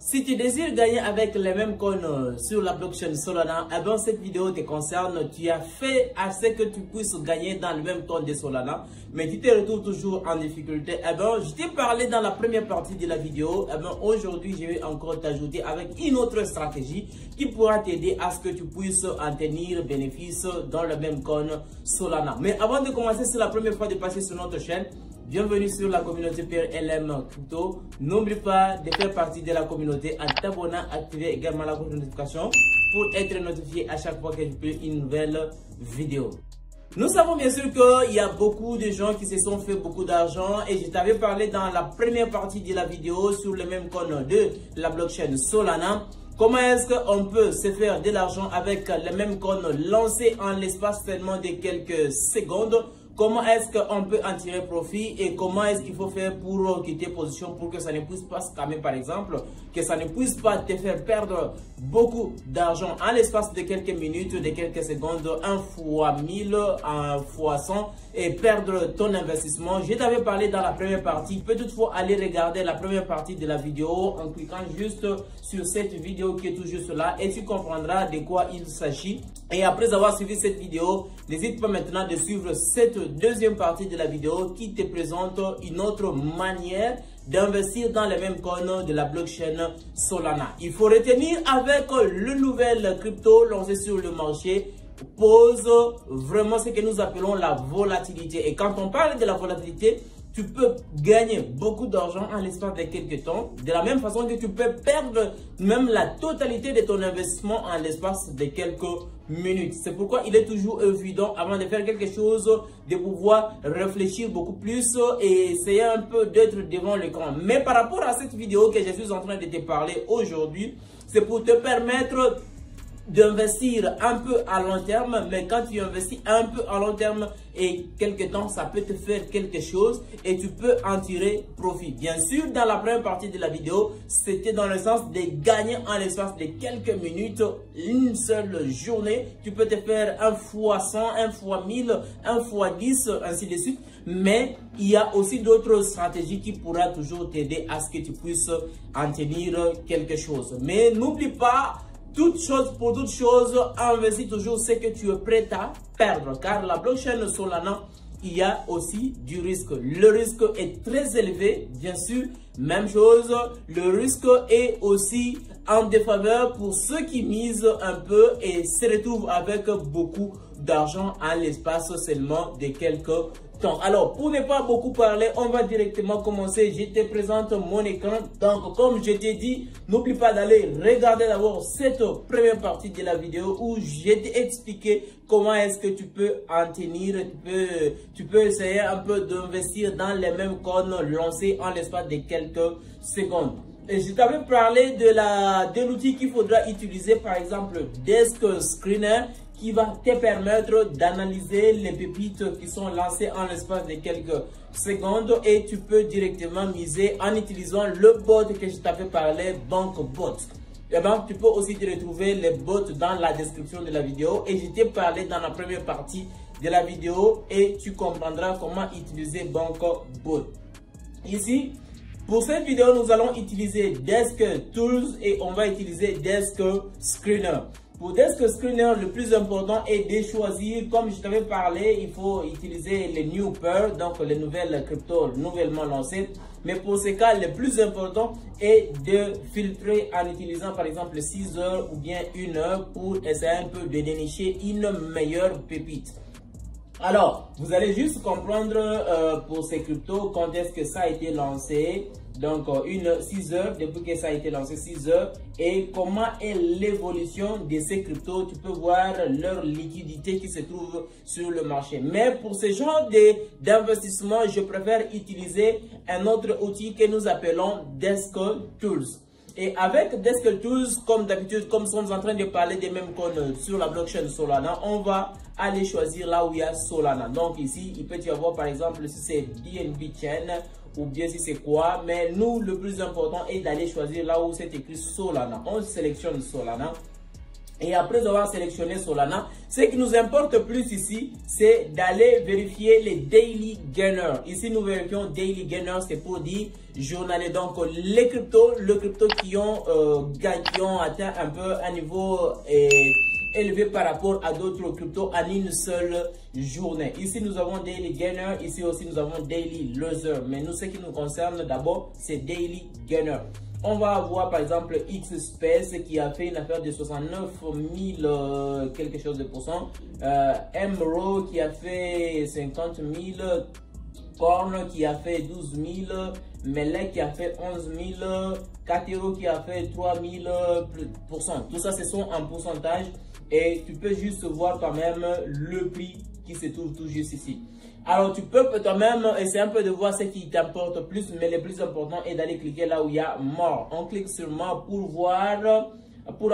Si tu désires gagner avec les mêmes coins sur la blockchain Solana, eh bien cette vidéo te concerne. Tu as fait assez que tu puisses gagner dans le même coin de Solana, mais tu te retrouves toujours en difficulté. Eh bien, je t'ai parlé dans la première partie de la vidéo. Eh bien, aujourd'hui, je vais encore t'ajouter avec une autre stratégie qui pourra t'aider à ce que tu puisses en tenir bénéfice dans le même coin Solana. Mais avant de commencer, c'est la première fois de passer sur notre chaîne. Bienvenue sur la communauté PRLM Crypto. N'oublie pas de faire partie de la communauté en t'abonnant, activer également la cloche de notification pour être notifié à chaque fois que je publie une nouvelle vidéo. Nous savons bien sûr qu'il y a beaucoup de gens qui se sont fait beaucoup d'argent et je t'avais parlé dans la première partie de la vidéo sur le même coin de la blockchain Solana. Comment est-ce qu'on peut se faire de l'argent avec le même coin lancé en l'espace seulement de quelques secondes? Comment est-ce qu'on peut en tirer profit et comment est-ce qu'il faut faire pour quitter position pour que ça ne puisse pas scammer par exemple, que ça ne puisse pas te faire perdre beaucoup d'argent en l'espace de quelques minutes, de quelques secondes, 1 fois 1000, 1 fois 100 et perdre ton investissement. Je t'avais parlé dans la première partie. Tu peux toutefois aller regarder la première partie de la vidéo en cliquant juste sur cette vidéo qui est tout juste là et tu comprendras de quoi il s'agit. Et après avoir suivi cette vidéo, n'hésite pas maintenant de suivre cette deuxième partie de la vidéo qui te présente une autre manière d'investir dans les mêmes coins de la blockchain Solana. Il faut retenir avec le nouvel crypto lancé sur le marché pose vraiment ce que nous appelons la volatilité. Et quand on parle de la volatilité, tu peux gagner beaucoup d'argent en l'espace de quelques temps, de la même façon que tu peux perdre même la totalité de ton investissement en l'espace de quelques minutes. C'est pourquoi il est toujours évident, avant de faire quelque chose, de pouvoir réfléchir beaucoup plus et essayer un peu d'être devant l'écran. Mais par rapport à cette vidéo que je suis en train de te parler aujourd'hui, c'est pour te permettre d'investir un peu à long terme, mais quand tu investis un peu à long terme et quelque temps, ça peut te faire quelque chose et tu peux en tirer profit. Bien sûr, dans la première partie de la vidéo, c'était dans le sens de gagner en l'espace de quelques minutes, une seule journée. Tu peux te faire 1 fois 100, 1 fois 1000, 1 fois 10, ainsi de suite. Mais il y a aussi d'autres stratégies qui pourront toujours t'aider à ce que tu puisses en tenir quelque chose. Mais n'oublie pas, toute chose pour toute chose, investis toujours ce que tu es prêt à perdre. Car la blockchain Solana, il y a aussi du risque. Le risque est très élevé, bien sûr. Même chose, le risque est aussi en défaveur pour ceux qui misent un peu et se retrouvent avec beaucoup d'argent en l'espace seulement de quelques temps. Alors, pour ne pas beaucoup parler, on va directement commencer. Je te présente mon écran. Donc, comme je t'ai dit, n'oublie pas d'aller regarder d'abord cette première partie de la vidéo où je t'ai expliqué comment est-ce que tu peux en tenir. Tu peux essayer un peu d'investir dans les mêmes coins lancés en l'espace de quelques secondes. Et je t'avais parlé de l'outil qu'il faudra utiliser, par exemple Desk Screener, qui va te permettre d'analyser les pépites qui sont lancées en l'espace de quelques secondes et tu peux directement miser en utilisant le bot que je t'avais parlé, BankBot. Et ben, tu peux aussi te retrouver les bots dans la description de la vidéo et je t'ai parlé dans la première partie de la vidéo et tu comprendras comment utiliser BankBot. Ici, pour cette vidéo, nous allons utiliser Desk Tools et on va utiliser Desk Screener. Pour Desk Screener, le plus important est de choisir, comme je t'avais parlé, il faut utiliser les New Pearl, donc les nouvelles cryptos nouvellement lancées. Mais pour ce cas, le plus important est de filtrer en utilisant par exemple 6 heures ou bien 1 heure pour essayer un peu de dénicher une meilleure pépite. Alors, vous allez juste comprendre pour ces cryptos quand est-ce que ça a été lancé. Donc, 6 heures, depuis que ça a été lancé, 6 heures. Et comment est l'évolution de ces cryptos. Tu peux voir leur liquidité qui se trouve sur le marché. Mais pour ce genre d'investissement, je préfère utiliser un autre outil que nous appelons Desk Tools. Et avec Desk Tools, comme d'habitude, comme nous sommes en train de parler des mêmes coins sur la blockchain Solana, on va aller choisir là où il y a Solana. Donc ici, il peut y avoir par exemple si c'est BNB Chain ou bien si c'est quoi. Mais nous, le plus important est d'aller choisir là où c'est écrit Solana. On sélectionne Solana. Et après avoir sélectionné Solana, ce qui nous importe plus ici, c'est d'aller vérifier les daily gainers. Ici, nous vérifions daily gainers, c'est pour dire journalier. Donc, les cryptos qui ont atteint un peu un niveau élevé par rapport à d'autres cryptos en une seule journée. Ici, nous avons daily gainer. Ici aussi, nous avons daily loser. Mais nous, ce qui nous concerne d'abord, c'est daily gainer. On va avoir par exemple X-Space qui a fait une affaire de 69 000 quelque chose de pourcents. MRO qui a fait 50 000. Korn qui a fait 12 000. Melek qui a fait 11 000. Katero qui a fait 3 000%. Tout ça, ce sont en pourcentage. Et tu peux juste voir toi-même le prix qui se trouve tout juste ici. Alors, tu peux toi-même essayer un peu de voir ce qui t'importe plus, mais le plus important est d'aller cliquer là où il y a More. On clique sur More pour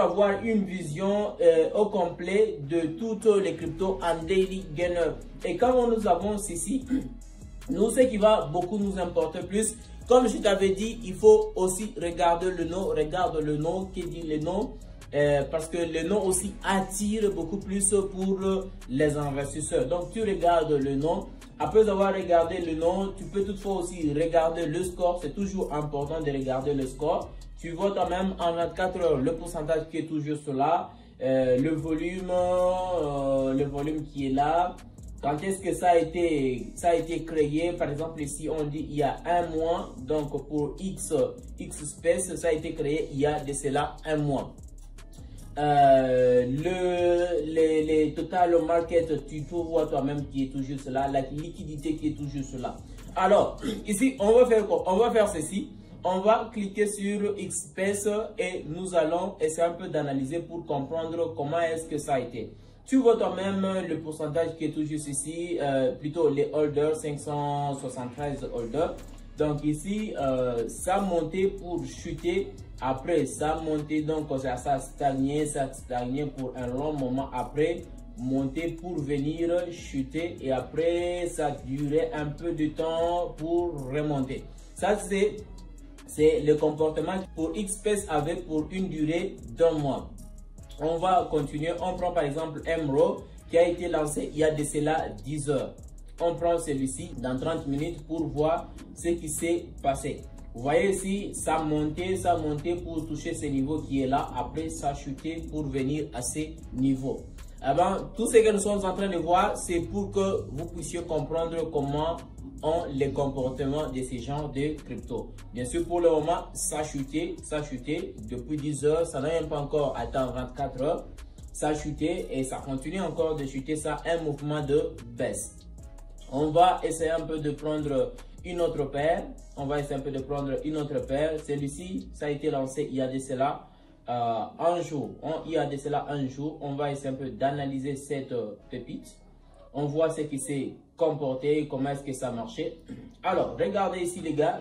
avoir une vision au complet de toutes les cryptos en daily gainer. Et quand nous avons ici, nous, ce qui va beaucoup nous importer plus, comme je t'avais dit, il faut aussi regarder le nom. Regarde le nom, qui dit le nom. Parce que le nom aussi attire beaucoup plus pour les investisseurs. Donc, tu regardes le nom. Après avoir regardé le nom, tu peux toutefois aussi regarder le score. C'est toujours important de regarder le score. Tu vois quand même en 24 heures le pourcentage qui est toujours là. Le volume qui est là. Quand est-ce que ça a été créé? Par exemple, ici, on dit il y a un mois. Donc, pour X-Space, ça a été créé il y a de cela un mois. Les total market, tu vois toi-même qui est toujours cela, la liquidité qui est toujours cela. Alors, ici, on va faire quoi? On va faire ceci. On va cliquer sur X-Space et nous allons essayer un peu d'analyser pour comprendre comment est-ce que ça a été. Tu vois toi-même le pourcentage qui est toujours ici, plutôt les holders, 573 holders. Donc ici, ça a monté pour chuter. Après, ça a monté, donc ça a stagné pour un long moment. Après, monter pour venir chuter. Et après, ça a duré un peu de temps pour remonter. Ça, c'est le comportement pour X-Space avec pour une durée d'un mois. On va continuer. On prend par exemple MRO qui a été lancé il y a de cela 10 heures. On prend celui-ci dans 30 minutes pour voir ce qui s'est passé. Vous voyez ici, ça a monté pour toucher ce niveau qui est là. Après, ça a chuté pour venir à ces niveaux. Tout ce que nous sommes en train de voir, c'est pour que vous puissiez comprendre comment ont les comportements de ces genres de crypto. Bien sûr, pour le moment, ça a chuté depuis 10 heures. Ça n'a même pas encore atteint 24 heures. Ça a chuté et ça continue encore de chuter. Ça a un mouvement de baisse. On va essayer un peu de prendre une autre paire. Celui-ci, ça a été lancé il y a de cela un jour. On va essayer un peu d'analyser cette pépite. On voit ce qui s'est comporté, comment est-ce que ça marchait. Alors, regardez ici les gars.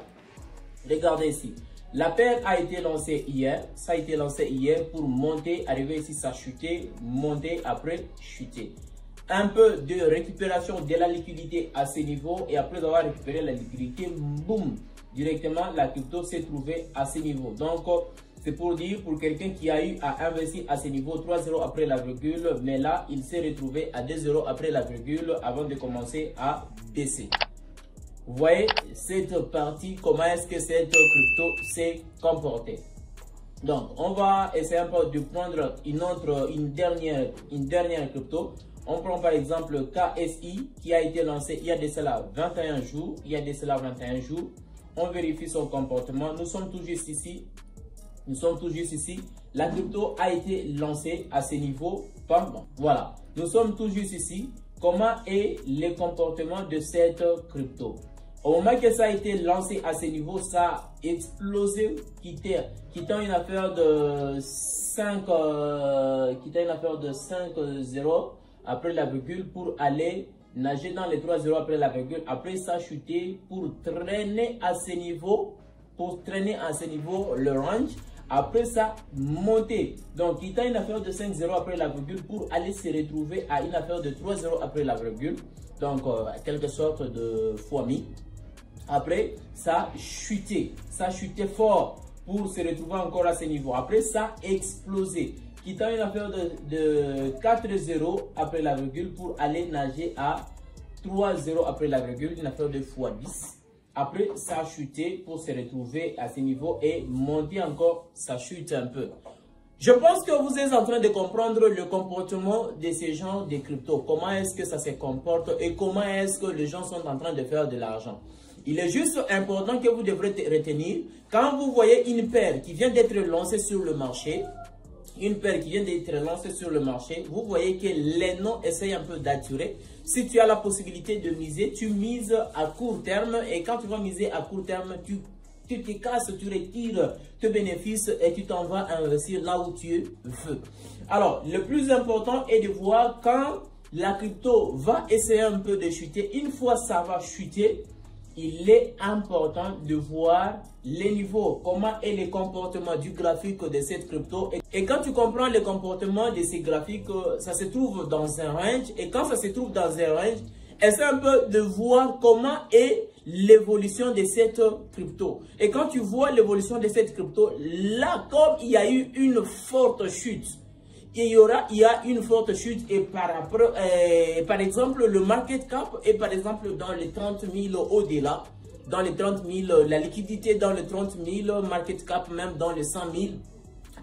Regardez ici. La paire a été lancée hier. Ça a été lancé hier pour monter, arriver ici, ça chuter, monter, après chuter. Un peu de récupération de la liquidité à ce niveau et après avoir récupéré la liquidité, boum, directement la crypto s'est trouvée à ce niveau. Donc c'est pour dire pour quelqu'un qui a eu à investir à ce niveau 3 0 après la virgule, mais là il s'est retrouvé à 2 0 après la virgule avant de commencer à baisser. Vous voyez cette partie, comment est-ce que cette crypto s'est comportée. Donc on va essayer un peu de prendre une dernière crypto. On prend par exemple KSI qui a été lancé il y a de cela 21 jours. On vérifie son comportement. Nous sommes tout juste ici. La crypto a été lancée à ce niveau. Voilà. Nous sommes tout juste ici. Comment est le comportement de cette crypto? Au moment que ça a été lancé à ce niveau, ça a explosé, quittant une affaire de 5-0 après la virgule pour aller nager dans les 3 0 après la virgule. Après ça a chuté pour traîner à ce niveau, le range. Après ça monter. Donc quittant une affaire de 5-0 après la virgule pour aller se retrouver à une affaire de 3-0 après la virgule. Donc quelque sorte de fois mi. Après ça a chuté fort pour se retrouver encore à ce niveau. Après ça a explosé. quittant une affaire de 4-0 après la virgule pour aller nager à 3-0 après la virgule, une affaire de x10. Après, ça a chuté pour se retrouver à ce niveau et monter encore, ça chute un peu. Je pense que vous êtes en train de comprendre le comportement de ces gens de crypto. Comment est-ce que ça se comporte et comment est-ce que les gens sont en train de faire de l'argent. Il est juste important que vous devrez retenir, quand vous voyez une paire qui vient d'être lancée sur le marché, vous voyez que les noms essayent un peu d'attirer. Si tu as la possibilité de miser, tu mises à court terme et quand tu vas miser à court terme, tu te casses, tu retires tes bénéfices et tu t'en vas investir là où tu veux. Alors, le plus important est de voir quand la crypto va essayer un peu de chuter. Une fois ça va chuter, il est important de voir les niveaux, comment est le comportement du graphique de cette crypto. Et quand tu comprends le comportement de ces graphiques, ça se trouve dans un range. Et quand ça se trouve dans un range, essaie un peu de voir comment est l'évolution de cette crypto. Et quand tu vois l'évolution de cette crypto, là, comme il y a eu une forte chute, il y a une forte chute et par exemple, le market cap est par exemple dans les 30 000 au-delà, dans les 30 000, la liquidité dans les 30 000, market cap même dans les 100 000.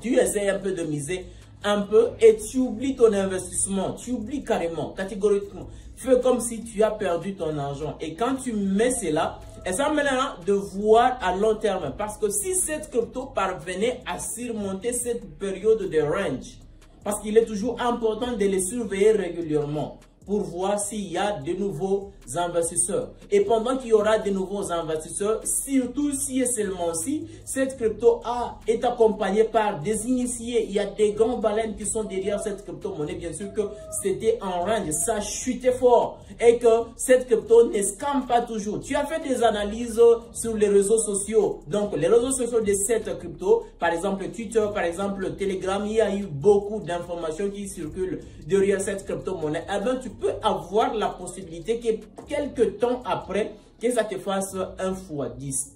Tu essaies un peu de miser un peu et tu oublies ton investissement, tu oublies carrément, catégoriquement. Fais comme si tu as perdu ton argent et quand tu mets cela, essaie maintenant de voir à long terme parce que si cette crypto parvenait à surmonter cette période de range, parce qu'il est toujours important de les surveiller régulièrement pour voir s'il y a de nouveaux investisseurs. Et pendant qu'il y aura de nouveaux investisseurs, surtout si et seulement si cette crypto est accompagnée par des initiés, il y a des grands baleines qui sont derrière cette crypto-monnaie, bien sûr que c'était en range, ça chutait fort et que cette crypto ne scam pas toujours. Tu as fait des analyses sur les réseaux sociaux, donc les réseaux sociaux de cette crypto, par exemple Twitter, par exemple Telegram, il y a eu beaucoup d'informations qui circulent derrière cette crypto-monnaie. Eh bien, tu peux avoir la possibilité que quelques temps après, que ça te fasse un x10,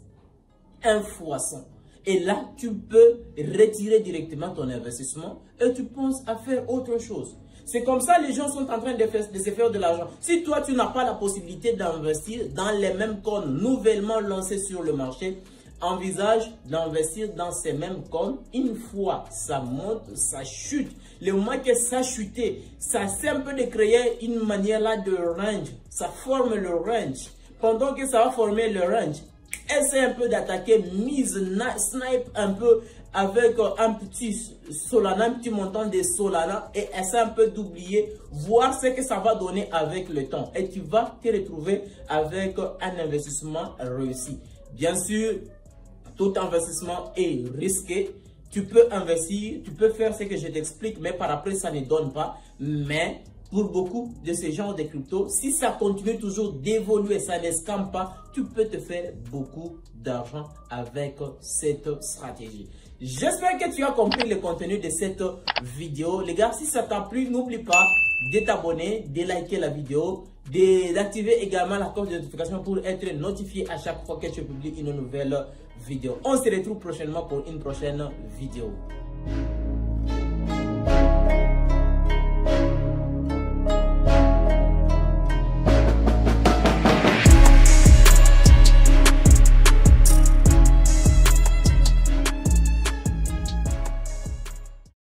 un x100. Et là, tu peux retirer directement ton investissement et tu penses à faire autre chose. C'est comme ça les gens sont en train de se faire de l'argent. Si toi, tu n'as pas la possibilité d'investir dans les mêmes coins nouvellement lancés sur le marché, envisage d'investir dans ces mêmes coins. Une fois ça monte, ça chute. Le moment que ça chute, ça essaie un peu de créer une manière là de range. Ça forme le range. Pendant que ça va former le range, essaie un peu d'attaquer, mise, snipe un peu avec un petit Solana, un petit montant de Solana et essaie un peu d'oublier, voir ce que ça va donner avec le temps. Et tu vas te retrouver avec un investissement réussi. Bien sûr, tout investissement est risqué. Tu peux investir, tu peux faire ce que je t'explique, mais par après, ça ne donne pas. Mais pour beaucoup de ces genres de crypto, si ça continue toujours d'évoluer, ça ne scam pas, tu peux te faire beaucoup d'argent avec cette stratégie. J'espère que tu as compris le contenu de cette vidéo. Les gars, si ça t'a plu, n'oublie pas de t'abonner, de liker la vidéo, d'activer également la cloche de notification pour être notifié à chaque fois que je publie une nouvelle vidéo. On se retrouve prochainement pour une prochaine vidéo.